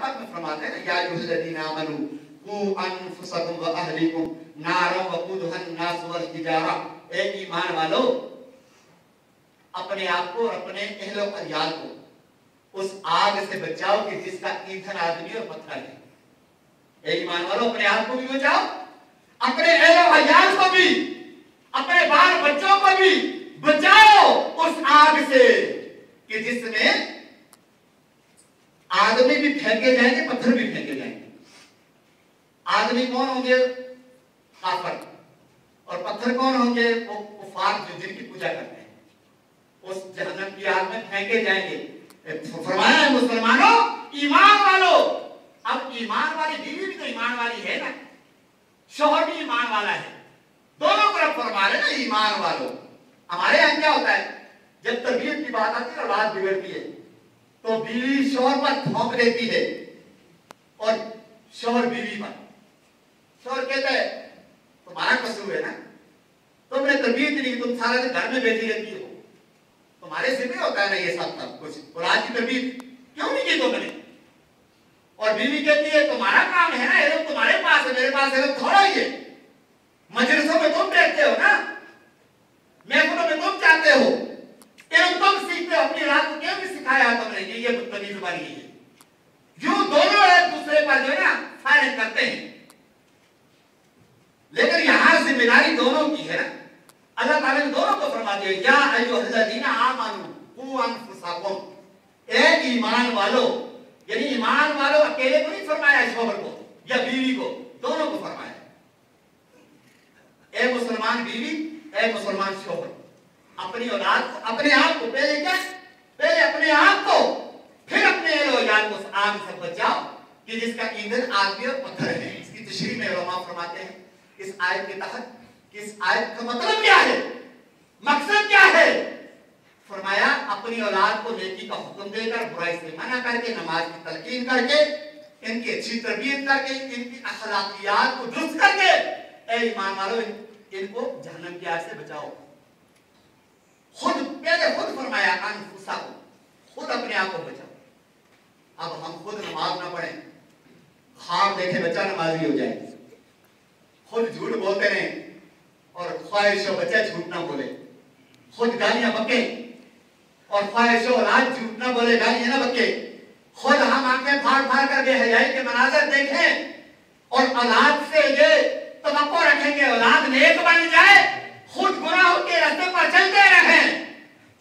पाक में फरमाते हैं या अय्युहल्लज़ीना आमनू कू अनफुसकुम व अहलीकुम नारन वक़ूदुहा अन्नास वल हिजारा, ए ईमान वालों अपने आप को और अपने अहल व अयाल को उस आग से बचाओ कि जिसका ईंधन आदमी और पत्थर है। ए ईमान वालों अपने आप को भी बचाओ, अपने अहल व अयाल को भी, अपने बाल बच्चों को भी बचाओ उस आग से कि जिसमें आदमी भी फेंके जाएंगे, पत्थर भी फेंके जाएंगे। आदमी कौन होंगे? काफिर। और पत्थर कौन होंगे? वो कुफार जो जिनकी पूजा करते हैं। उस जहन्नम की आग में फेंके जाएंगे। फरमाया है मुसलमानों, ईमान वालों। अब ईमान वाली बीवी भी तो ईमान वाली है ना, शौहर भी ईमान वाला है, दोनों तरफ फरमा रहे ना ईमान वालों। हमारे यहाँ क्या होता है, जब तरबियत की बात आती है और बात बिगड़ती है तो बीवी शौहर पर थोप देती है और शौहर बीवी पर। शौहर कहता है तुम्हारा कसूर है ना, तुमने तरबियत नहीं, तुम सारा दिन घर में बैठी रहती हो, तुम्हारे सिर में होता है ना ये सब कुछ, और आज की तरबियत क्यों नहीं की तुमने? और बीवी कहती है तुम्हारा काम है ना, ये तुम्हारे पास है, मेरे पास है थोड़ा ही है। मजलिसों में तुम बैठते हो ना, महफिलों में तुम जाते हो, तुम सीखते हो, अपनी रात को क्यों नहीं सिखाया तुमने? ये बदतमीज वाली है। यूं दोनों एक दूसरे पर जो है ना फायरिंग करते हैं, लेकिन यहां जिम्मेदारी दोनों की है ना। अल्लाह ताला ने दोनों को फरमा दिया या अय्युहल्लज़ीना आमनू कू अनफुसकुम, ए ईमान वालों, यानी ईमान वालों अकेले को नहीं फरमाया, शौहर को या बीवी को, दोनों को फरमाया। ए मुसलमान बीवी, ए मुसलमान शौहर, अपनी औलाद को, अपने आप को, पहले क्या, पहले अपने आप को, फिर अपने औलाद को आग से बचाओ कि जिसका ईंधन आदमी और पत्थर है। इसकी तशरीह में उलमा फरमाते हैं इस आयत के तहत कि इस आयत का मतलब क्या है, मकसद क्या है। फरमाया अपनी औलाद को नेकी का हुक्म देकर, बुराई से मना करके, नमाज की तलकीन करके, इनकी अच्छी तरबियत करके, इनकी अखलाकियात को दुरुस्त करके, ए ईमान वालों इनको जहन्नम की आग से बचाओ। खुद पहले खुद फरमाया अनफुसकुम, खुद अपने आप को बचाओ। अब हम खुद नमाज ना पढ़ें, ख्वाब देखे बच्चा नमाजी हो जाए, खुद झूठ बोलते रहे और ख्वाहिश हो बच्चा झूठ ना बोले, खुद गालियां बके और ख्वाहिश हो औलाद झूठ ना बोले, गालियां ना बके, खुद हम आंखें फाड़ फाड़ कर बेहयाई के मनाजर देखें और औलाद से ये तवक्को रखेंगे औलाद नेक बन जाए, खुद गुनाहों के रास्ते पर चलते रहें,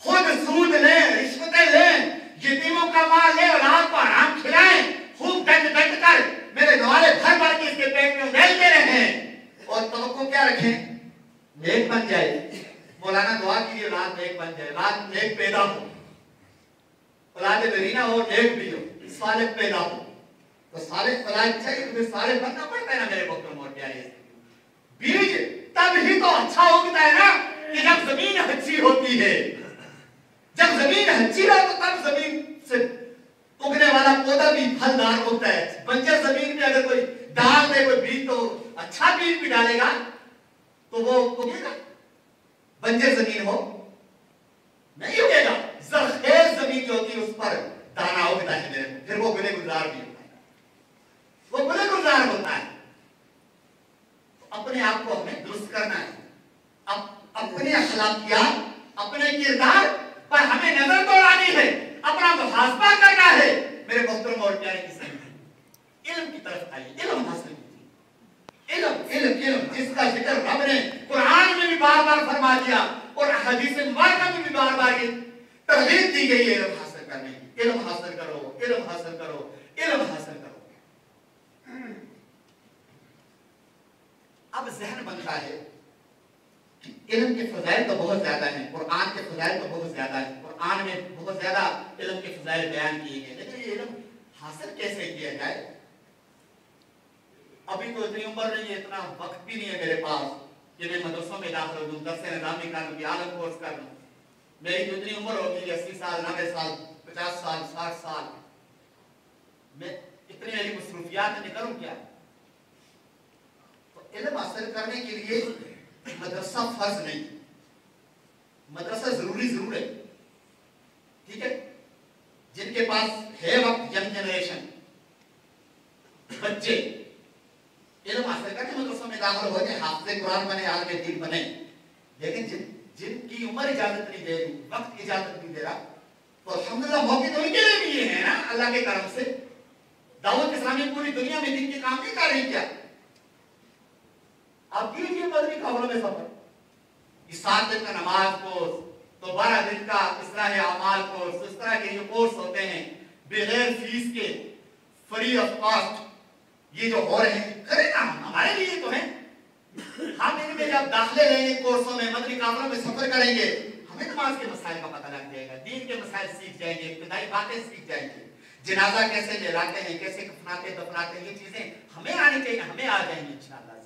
खुद सूद लें, रिश्वतें लें, यतीमों का माल ले, औलाद को हराम खिलाएं, खूब डंड डंड कर मेरे नवाले भर भर के इसके पेट में उड़ेलते रहें और तवक्को क्या रखें, नेक बन जाए। मौलाना दुआ कीजिए औलाद नेक बन जाए, औलाद नेक पैदा हो, औलाद नरीना हो, नेक भी हो, सालिह पैदा हो। तो सालिह औलाद चाहिए, तुम्हें सालिह बनना पड़ता है ना मेरे वक्त और प्यारे। बीज तब ही तो अच्छा उगता है ना कि जब जमीन अच्छी होती है। जब जमीन अच्छी हो तो तब जमीन से उगने वाला पौधा भी फलदार होता है। बंजर जमीन में अगर कोई डाल दे कोई बीज तो अच्छा बीज भी डालेगा तो वो उगेगा, बंजर जमीन हो नहीं उगेगा। जरखेज जमीन जो होती है उस पर दाना उगता है मेरे को, फिर वो गुले गुलजार भी होता है, वो गुले गुलजार होता है। अपने आप को हमें दुरुस्त करना है, अपने अखलाकियात, अपने किरदार पर हमें नजर दौड़ानी है, अपना मुहासबा करना है। मेरे मोहतरम और प्यारे की संगत, इल्म की तरफ आइए, इल्म हासिल कीजिए। इल्म इल्म इल्म जिसका जिक्र रब ने कुरान में भी बार बार फरमा दिया और हदीस मुबारक में भी बार बार तरगीब दी गई है इल्म हासिल करने की। इल्म हासिल करो, इल्म हासिल करो, इल्म हासिल करो। अब जहन बनता है कि इल्म के फजाइल तो बहुत ज्यादा हैं, कुरान के फजाइल तो बहुत ज्यादा है, कुरान में बहुत ज्यादा इल्म के फजाइल बयान किए गए, लेकिन ये इल्म हासिल कैसे किया जाए। अभी तो इतनी उम्र नहीं है, इतना वक्त भी नहीं है मेरे पास कि मैं मदरसों में दाखिल हो दूं, दर्स निज़ामी कर लूं, आलम कोर्स कर लूं। मेरी तो इतनी उम्र होगी 80 साल, 90 साल, 50 साल, 60 साल, मैं इतनी मेरी मसरूफियात में करूं क्या। तो इल्म हासिल करने के लिए मदरसा फर्ज नहीं, मदरसा जरूरी जरूर है, ठीक है। जिनके पास है वक्त, यंग जनरेशन, बच्चे इल्म हासिल करके मदरसों में दाखिल हो जाए, हाफिज़ कुरान बने, आलिम दीन बने, लेकिन जिनकी उम्र इजाजत नहीं दे रही, वक्त इजाजत नहीं दे रहा, तो अल्हम्दुलिल्लाह मौके तो उनके लिए भी ये है ना, अल्लाह के करम से दावत इस्लामी पूरी दुनिया में दिन के काम नहीं कर रही क्या? आप कीजिए मदनी काफिलों में सफर, इस 7 दिन का नमाज कोर्स, तो 12 दिन का इस्लाह अमाल कोर्स, इस तरह के जो कोर्स होते हैं बगैर फीस के, फ्री ऑफ कॉस्ट, ये जो हो रहे हैं करें ना, हमारे लिए तो है। हम इनमें जब दाखिले लेंगे कोर्सों में, मदनी काफिलों में सफर करेंगे, हमें नमाज के मसाइल का पता लग जाएगा, दीन के मसाइल सीख जाएंगे, इब्तिदाई बातें सीख जाएंगे, जनाजा कैसे ले हैं, कैसे कफनाते दफनाते, ये चीजें हमें आनी चाहिए, हमें आ जाएंगी इंशाअल्लाह।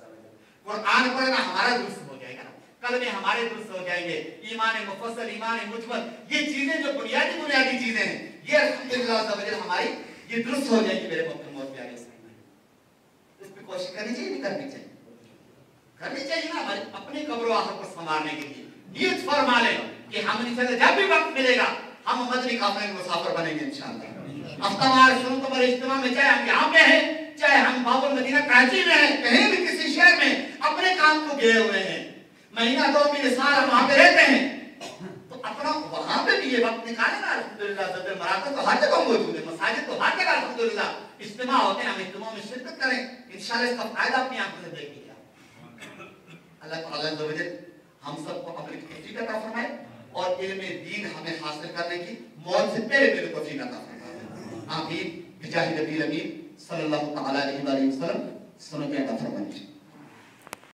कुरान पढ़ना हमारा दुरुस्त हो जाएगा ना, कलमे हमारे दुरुस्त हो जाएंगे, ईमान मुफस्सल, ईमान मुजमल, ये चीजें जो बुनियादी चीजें हैं, ये अल्हम्दुलिल्लाह हमारी ये दुरुस्त हो जाएगी। मेरे मोहतरम प्यारे इस पे कोशिश करनी चाहिए, नहीं करनी चाहिए? करनी चाहिए ना, हमारी अपनी कब्र आखिर को संभालने के लिए नियत फरमा लें कि हम इंशाअल्लाह जब भी वक्त मिलेगा हम मदनी काफिले के मुसाफिर बनेंगे इंशाअल्लाह। हफ्तावार शुरू इज्तिमा में, चाहे हम यहाँ पे हैं, चाहे हम बाबुल मदीना कराची में हैं, कहीं भी किसी शहर में अपने काम को गए हुए हैं, महीना 2 महीने साल हम वहां पे रहते हैं, तो अपना वहां पे भी ये वक्त निकाले ना। अल्हम्दुलिल्लाह ज़दर मराकज़ तो हर जगह मौजूद है, मसाजिद तो हर जगह अल्हम्दुलिल्लाह इज्तिमा होते हैं, हम इज्तिमा में शिरकत करें, इंशाअल्लाह इसका फायदा अपनी आंखों से देखेंगे। अल्लाह ताला हम सबको अपनी तौफीक अता फरमाए और इल्म दीन हमें हासिल करने की मौत से पहले तौफीक अता फरमाए। आमीन बिजाहि नबी अमीन सल्लल्लाहु तआला अलैहि वसल्लम। सुनो क्या अता फरमाए।